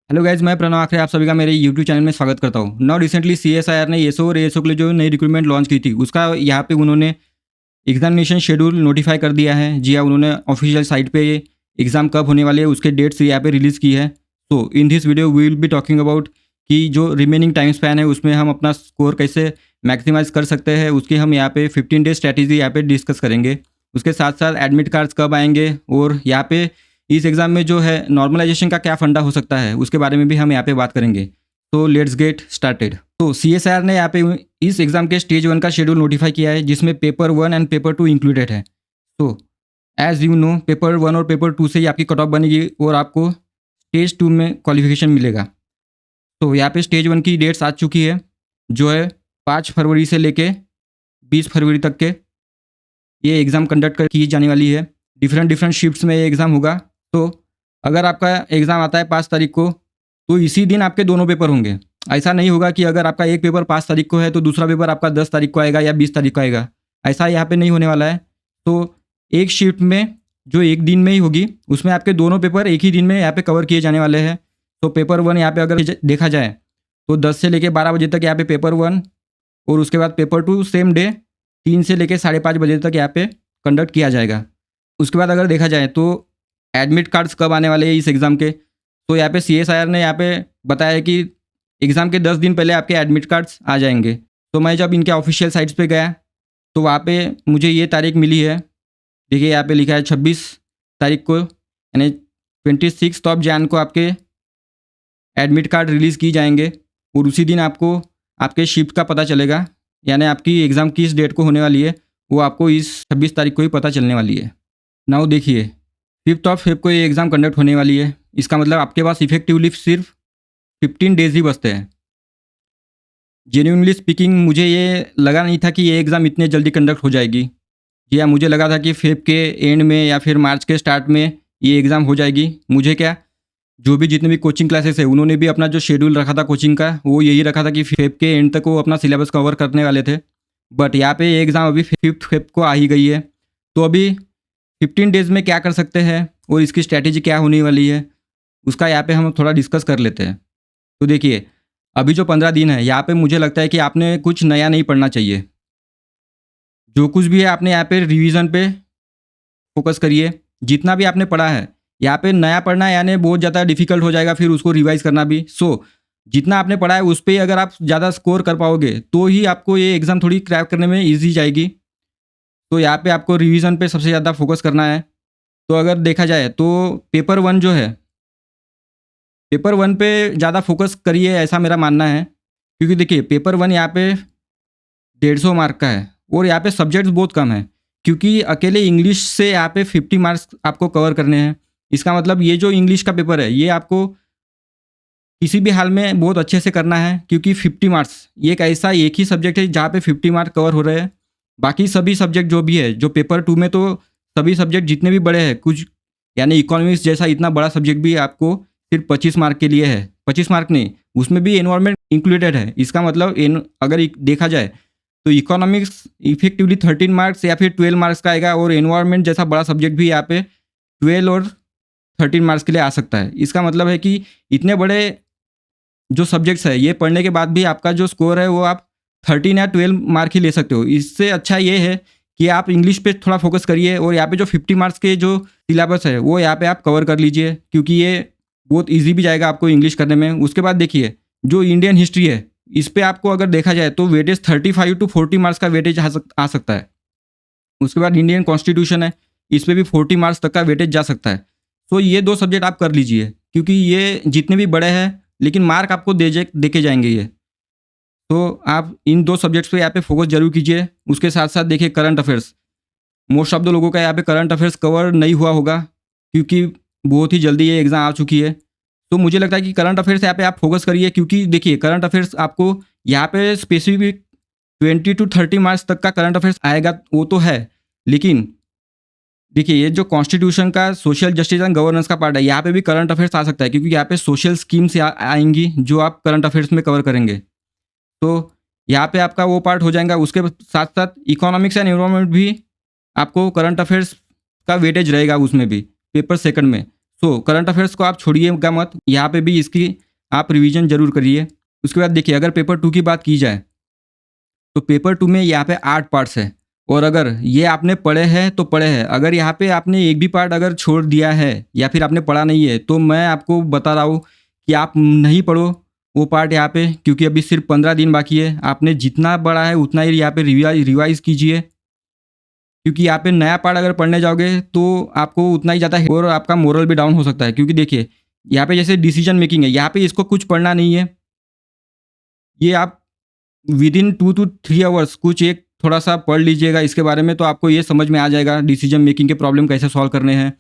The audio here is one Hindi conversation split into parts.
हेलो गाइज, मैं प्रणव आखरे आप सभी का मेरे यूट्यूब चैनल में स्वागत करता हूँ। नाउ रिसेंटली सीएसआईआर ने एसओ और एएसओ के लिए जो नई रिक्रूटमेंट लॉन्च की थी, उसका यहाँ पे उन्होंने एग्जामिनेशन शेड्यूल नोटिफाई कर दिया है। जी हाँ, उन्होंने ऑफिशियल साइट पे एग्ज़ाम कब होने वाले हैं उसके डेट्स यहाँ पे रिलीज़ की है। तो in this video we will be talking about कि जो रिमेनिंग टाइम स्पैन है उसमें हम अपना स्कोर कैसे मैक्सिमाइज कर सकते हैं, उसकी हम यहाँ पे 15 डेज स्ट्रैटेजी यहाँ पे डिस्कस करेंगे। उसके साथ साथ एडमिट कार्ड्स कब आएंगे और यहाँ पे इस एग्ज़ाम में जो है नॉर्मलाइजेशन का क्या फंडा हो सकता है, उसके बारे में भी हम यहाँ पे बात करेंगे। तो लेट्स गेट स्टार्टेड। तो सीएसआईआर ने यहाँ पे इस एग्ज़ाम के स्टेज 1 का शेड्यूल नोटिफाई किया है, जिसमें पेपर 1 एंड पेपर 2 इंक्लूडेड है। तो एज़ यू नो, पेपर 1 और पेपर 2 से ही आपकी कट ऑफ बनेगी और आपको स्टेज 2 में क्वालिफिकेशन मिलेगा। तो यहाँ पे स्टेज 1 की डेट्स आ चुकी है, जो है 5 फरवरी से लेके 20 फरवरी तक के ये एग्ज़ाम कंडक्ट की जाने वाली है। डिफरेंट शिफ्ट्स में ये एग्ज़ाम होगा। तो अगर आपका एग्ज़ाम आता है 5 तारीख को, तो इसी दिन आपके दोनों पेपर होंगे। ऐसा नहीं होगा कि अगर आपका एक पेपर 5 तारीख को है तो दूसरा पेपर आपका 10 तारीख को आएगा या 20 तारीख को आएगा। ऐसा यहाँ पे नहीं होने वाला है। तो एक शिफ्ट में जो एक दिन में ही होगी, उसमें आपके दोनों पेपर एक ही दिन में यहाँ पे कवर किए जाने वाले हैं। तो पेपर 1 यहाँ पे अगर देखा जाए तो 10 से लेके 12 बजे तक यहाँ पे पेपर 1, और उसके बाद पेपर 2 सेम डे 3 से लेके 5:30 बजे तक यहाँ पे कंडक्ट किया जाएगा। उसके बाद अगर देखा जाए तो एडमिट कार्ड्स कब आने वाले हैं इस एग्ज़ाम के, तो यहाँ पे सीएसआईआर ने यहाँ पे बताया कि एग्ज़ाम के 10 दिन पहले आपके एडमिट कार्ड्स आ जाएंगे। तो मैं जब इनके ऑफिशियल साइट्स पे गया तो वहाँ पे मुझे ये तारीख मिली है। देखिए यहाँ पे लिखा है 26 तारीख को, यानी 26 ऑफ जैन को आपके एडमिट कार्ड रिलीज़ की जाएंगे और उसी दिन आपको आपके शिफ्ट का पता चलेगा, यानी आपकी एग्ज़ाम किस डेट को होने वाली है वो आपको इस 26 तारीख को ही पता चलने वाली है। नाउ देखिए, 5 ऑफ फेब को ये एग्ज़ाम कंडक्ट होने वाली है। इसका मतलब आपके पास इफेक्टिवली सिर्फ 15 डेज ही बचते हैं। जेन्युइनली स्पीकिंग, मुझे ये लगा नहीं था कि ये एग्ज़ाम इतने जल्दी कंडक्ट हो जाएगी। या मुझे लगा था कि फेब के एंड में या फिर मार्च के स्टार्ट में ये एग्ज़ाम हो जाएगी। मुझे क्या, जो भी जितने भी कोचिंग क्लासेस है उन्होंने भी अपना जो शेड्यूल रखा था कोचिंग का, वो यही रखा था कि फेब के एंड तक वो अपना सिलेबस कवर करने वाले थे। बट यहाँ पे ये एग्ज़ाम अभी 5 फेब को आ ही गई है। तो अभी 15 डेज़ में क्या कर सकते हैं और इसकी स्ट्रैटेजी क्या होने वाली है, उसका यहाँ पे हम थोड़ा डिस्कस कर लेते हैं। तो देखिए, अभी जो 15 दिन है, यहाँ पे मुझे लगता है कि आपने कुछ नया नहीं पढ़ना चाहिए। जो कुछ भी है आपने यहाँ पे रिवीजन पे फोकस करिए। जितना भी आपने पढ़ा है, यहाँ पे नया पढ़ना यानी बहुत ज़्यादा डिफिकल्ट हो जाएगा फिर उसको रिवाइज़ करना भी। जितना आपने पढ़ा है उस पे अगर आप ज़्यादा स्कोर कर पाओगे तो ही आपको ये एग्ज़ाम थोड़ी क्रैक करने में ईज़ी जाएगी। तो यहाँ पे आपको रिवीजन पे सबसे ज़्यादा फोकस करना है। तो अगर देखा जाए तो पेपर 1 जो है, पेपर 1 पे ज़्यादा फोकस करिए, ऐसा मेरा मानना है। क्योंकि देखिए, पेपर 1 यहाँ पे 150 मार्क का है और यहाँ पे सब्जेक्ट्स बहुत कम है। क्योंकि अकेले इंग्लिश से यहाँ पे 50 मार्क्स आपको कवर करने हैं। इसका मतलब ये जो इंग्लिश का पेपर है ये आपको किसी भी हाल में बहुत अच्छे से करना है, क्योंकि 50 मार्क्स ये एक ऐसा एक ही सब्जेक्ट है जहाँ पे 50 मार्क कवर हो रहे हैं। बाकी सभी सब्जेक्ट जो भी है, जो पेपर 2 में तो सभी सब्जेक्ट जितने भी बड़े हैं, कुछ यानी इकोनॉमिक्स जैसा इतना बड़ा सब्जेक्ट भी आपको सिर्फ 25 मार्क के लिए है। 25 मार्क नहीं, उसमें भी एनवायरनमेंट इंक्लूडेड है। इसका मतलब अगर देखा जाए तो इकोनॉमिक्स इफेक्टिवली 13 मार्क्स या फिर 12 मार्क्स का आएगा, और एनवायरनमेंट जैसा बड़ा सब्जेक्ट भी यहाँ पे 12 और 13 मार्क्स के लिए आ सकता है। इसका मतलब है कि इतने बड़े जो सब्जेक्ट्स है ये पढ़ने के बाद भी आपका जो स्कोर है वो आप 13 या 12 मार्क ही ले सकते हो। इससे अच्छा ये है कि आप इंग्लिश पे थोड़ा फोकस करिए और यहाँ पे जो 50 मार्क्स के जो सिलेबस है वो यहाँ पे आप कवर कर लीजिए, क्योंकि ये बहुत ईजी भी जाएगा आपको इंग्लिश करने में। उसके बाद देखिए, जो इंडियन हिस्ट्री है इस पर आपको अगर देखा जाए तो वेटेज 35 to 40 मार्क्स का वेटेज आ सकता है। उसके बाद इंडियन कॉन्स्टिट्यूशन है, इस पर भी 40 मार्क्स तक का वेटेज जा सकता है। तो ये 2 सब्जेक्ट आप कर लीजिए, क्योंकि ये जितने भी बड़े हैं लेकिन मार्क आपको देके जाएंगे ये। तो आप इन 2 सब्जेक्ट्स पे यहाँ पे फोकस जरूर कीजिए। उसके साथ साथ देखिए, current affairs, most of the लोगों का यहाँ पे करंट अफेयर्स कवर नहीं हुआ होगा, क्योंकि बहुत ही जल्दी ये एग्ज़ाम आ चुकी है। तो मुझे लगता है कि करंट अफेयर्स यहाँ पे आप फोकस करिए, क्योंकि देखिए करंट अफेयर्स आपको यहाँ पे स्पेसिफिक 20 to 30 मार्क्स तक का करंट अफेयर्स आएगा, वो तो है। लेकिन देखिए, ये जो कॉन्स्टिट्यूशन का सोशल जस्टिस एंड गवर्नेंस का पार्ट है, यहाँ पे भी करंट अफेयर्स आ सकता है, क्योंकि यहाँ पे सोशल स्कीम्स आएंगी जो आप करंट अफेयर्स में कवर करेंगे। तो यहाँ पे आपका वो पार्ट हो जाएगा। उसके साथ साथ इकोनॉमिक्स एंड एनवायरनमेंट भी आपको करंट अफेयर्स का वेटेज रहेगा उसमें भी, पेपर सेकंड में। सो करंट अफेयर्स को आप छोड़िएगा मत, यहाँ पे भी इसकी आप रिवीजन जरूर करिए। उसके बाद देखिए, अगर पेपर 2 की बात की जाए तो पेपर 2 में यहाँ पे 8 पार्ट्स है, और अगर ये आपने पढ़े हैं तो पढ़े हैं, अगर यहाँ पे आपने एक भी पार्ट अगर छोड़ दिया है या फिर आपने पढ़ा नहीं है, तो मैं आपको बता रहा हूँ कि आप नहीं पढ़ो वो पार्ट यहाँ पे, क्योंकि अभी सिर्फ 15 दिन बाकी है। आपने जितना पढ़ा है उतना ही यहाँ पे रिवाइज कीजिए, क्योंकि यहाँ पे नया पार्ट अगर पढ़ने जाओगे तो आपको उतना ही ज़्यादा और आपका मोरल भी डाउन हो सकता है। क्योंकि देखिए, यहाँ पे जैसे डिसीजन मेकिंग है, यहाँ पे इसको कुछ पढ़ना नहीं है, ये आप विद इन 2 to 3 आवर्स कुछ एक थोड़ा सा पढ़ लीजिएगा इसके बारे में, तो आपको ये समझ में आ जाएगा डिसीजन मेकिंग के प्रॉब्लम कैसे सॉल्व करने हैं।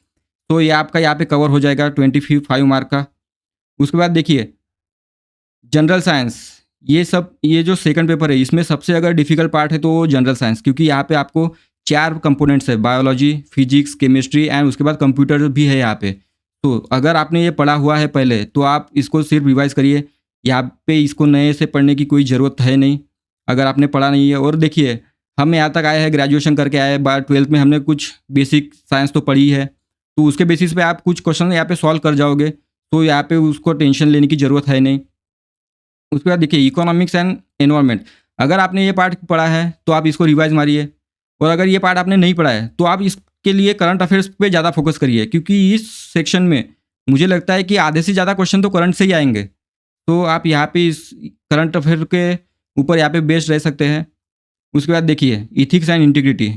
तो ये आपका यहाँ पे कवर हो जाएगा 25 मार्क का। उसके बाद देखिए, जनरल साइंस, ये जो सेकंड पेपर है इसमें सबसे अगर डिफिकल्ट पार्ट है तो वो जनरल साइंस, क्योंकि यहाँ पे आपको 4 कंपोनेंट्स है, बायोलॉजी, फिजिक्स, केमिस्ट्री एंड उसके बाद कंप्यूटर भी है यहाँ पे। तो अगर आपने ये पढ़ा हुआ है पहले तो आप इसको सिर्फ रिवाइज करिए, यहाँ पे इसको नए से पढ़ने की कोई ज़रूरत है नहीं अगर आपने पढ़ा नहीं है। और देखिए, हम यहाँ तक आए हैं, ग्रेजुएशन करके आए हैं, बाद 12th में हमने कुछ बेसिक साइंस तो पढ़ी है, तो उसके बेसिस पे आप कुछ क्वेश्चन यहाँ पे सॉल्व कर जाओगे, तो यहाँ पे उसको टेंशन लेने की ज़रूरत है नहीं। उसके बाद देखिए, इकोनॉमिक्स एंड एनवायरनमेंट, अगर आपने ये पार्ट पढ़ा है तो आप इसको रिवाइज मारिए, और अगर ये पार्ट आपने नहीं पढ़ा है तो आप इसके लिए करंट अफेयर्स पे ज़्यादा फोकस करिए, क्योंकि इस सेक्शन में मुझे लगता है कि आधे से ज़्यादा क्वेश्चन तो करंट से ही आएंगे। तो आप यहाँ पे इस करंट अफेयर के ऊपर यहाँ पे बेस्ड रह सकते हैं। उसके बाद देखिए, इथिक्स एंड इंटीग्रिटी,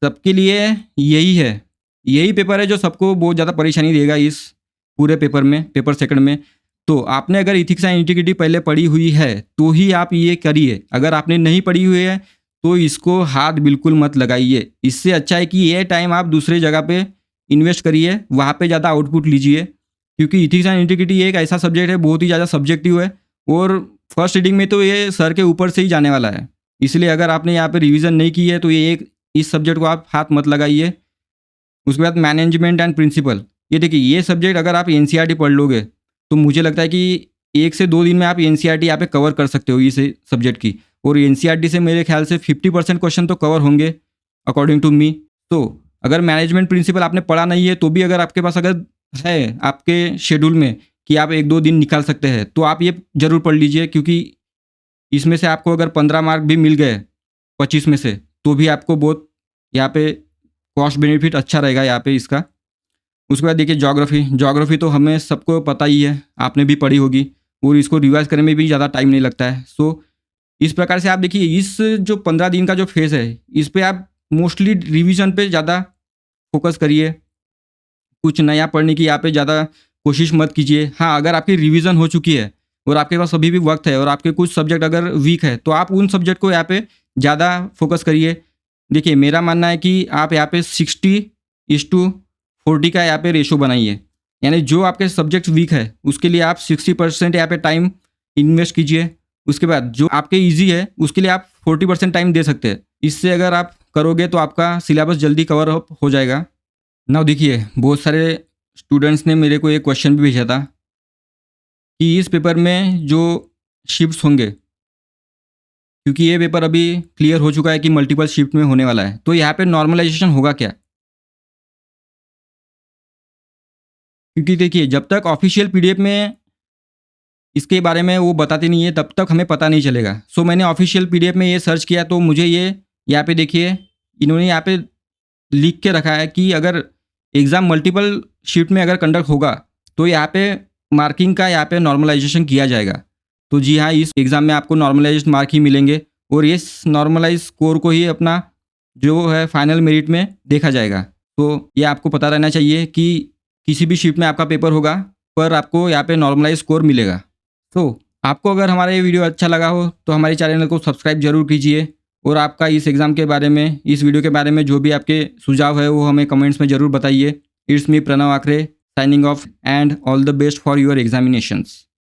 सबके लिए यही पेपर है जो सबको बहुत ज़्यादा परेशानी देगा इस पूरे पेपर में, पेपर सेकंड में। तो आपने अगर इथिक्स एंड इंटीग्रिटी पहले पढ़ी हुई है तो ही आप ये करिए, अगर आपने नहीं पढ़ी हुई है तो इसको हाथ बिल्कुल मत लगाइए। इससे अच्छा है कि ये टाइम आप दूसरे जगह पे इन्वेस्ट करिए, वहाँ पे ज़्यादा आउटपुट लीजिए, क्योंकि इथिक्स एंड इंटीग्रिटी एक ऐसा सब्जेक्ट है, बहुत ही ज़्यादा सब्जेक्टिव है, और फर्स्ट रीडिंग में तो ये सर के ऊपर से ही जाने वाला है। इसलिए अगर आपने यहाँ पे रिवीजन नहीं की है तो इस सब्जेक्ट को आप हाथ मत लगाइए। उसके बाद मैनेजमेंट एंड प्रिंसिपल, ये देखिए, ये सब्जेक्ट अगर आप एनसीईआरटी पढ़ लोगे तो मुझे लगता है कि 1 से 2 दिन में आप एनसीईआरटी यहाँ पे कवर कर सकते हो इस सब्जेक्ट की, और एनसीईआरटी से मेरे ख्याल से 50% क्वेश्चन तो कवर होंगे अकॉर्डिंग टू मी। तो अगर मैनेजमेंट प्रिंसिपल आपने पढ़ा नहीं है तो भी अगर आपके पास अगर है आपके शेड्यूल में कि आप 1-2 दिन निकाल सकते हैं तो आप ये ज़रूर पढ़ लीजिए, क्योंकि इसमें से आपको अगर 15 मार्क भी मिल गए 25 में से तो भी आपको बहुत यहाँ पे कॉस्ट बेनिफिट अच्छा रहेगा यहाँ पे इसका। उसके बाद देखिए, ज्योग्राफी तो हमें सबको पता ही है, आपने भी पढ़ी होगी, और इसको रिवाइज करने में भी ज़्यादा टाइम नहीं लगता है। सो इस प्रकार से आप देखिए, इस जो 15 दिन का जो फेज़ है इस पर आप मोस्टली रिवीजन पे ज़्यादा फोकस करिए, कुछ नया पढ़ने की यहाँ पे ज़्यादा कोशिश मत कीजिए। हाँ, अगर आपकी रिवीजन हो चुकी है और आपके पास अभी भी वक्त है और आपके कुछ सब्जेक्ट अगर वीक है तो आप उन सब्जेक्ट को यहाँ पे ज़्यादा फोकस करिए। देखिए, मेरा मानना है कि आप यहाँ पे 60:40 का यहाँ पे रेशो बनाइए, यानी जो आपके सब्जेक्ट वीक है उसके लिए आप 60% यहाँ पे टाइम इन्वेस्ट कीजिए। उसके बाद जो आपके ईजी है उसके लिए आप 40% टाइम दे सकते हैं। इससे अगर आप करोगे तो आपका सिलेबस जल्दी कवर अप हो जाएगा। नाउ देखिए, बहुत सारे स्टूडेंट्स ने मेरे को एक क्वेश्चन भी भेजा था कि इस पेपर में जो शिफ्ट्स होंगे, क्योंकि ये पेपर अभी क्लियर हो चुका है कि मल्टीपल शिफ्ट में होने वाला है, तो यहाँ पे नॉर्मलाइजेशन होगा क्या? क्योंकि देखिए, जब तक ऑफिशियल पीडीएफ में इसके बारे में वो बताते नहीं है तब तक हमें पता नहीं चलेगा। सो मैंने ऑफिशियल पीडीएफ में ये सर्च किया तो मुझे ये यहाँ पे देखिए, इन्होंने यहाँ पे लिख के रखा है कि अगर एग्ज़ाम मल्टीपल शिफ्ट में अगर कंडक्ट होगा तो यहाँ पे मार्किंग का यहाँ पे नॉर्मलाइजेशन किया जाएगा। तो जी हाँ, इस एग्ज़ाम में आपको नॉर्मलाइज्ड मार्क ही मिलेंगे, और इस नॉर्मलाइज स्कोर को ही अपना जो है फाइनल मेरिट में देखा जाएगा। तो ये आपको पता रहना चाहिए कि किसी भी शिफ्ट में आपका पेपर होगा पर आपको यहाँ पे नॉर्मलाइज स्कोर मिलेगा। तो आपको अगर हमारा ये वीडियो अच्छा लगा हो तो हमारे चैनल को सब्सक्राइब जरूर कीजिए, और आपका इस एग्ज़ाम के बारे में, इस वीडियो के बारे में जो भी आपके सुझाव है वो हमें कमेंट्स में ज़रूर बताइए। It's me Pranav Akhare, signing off, and all the best for your examinations.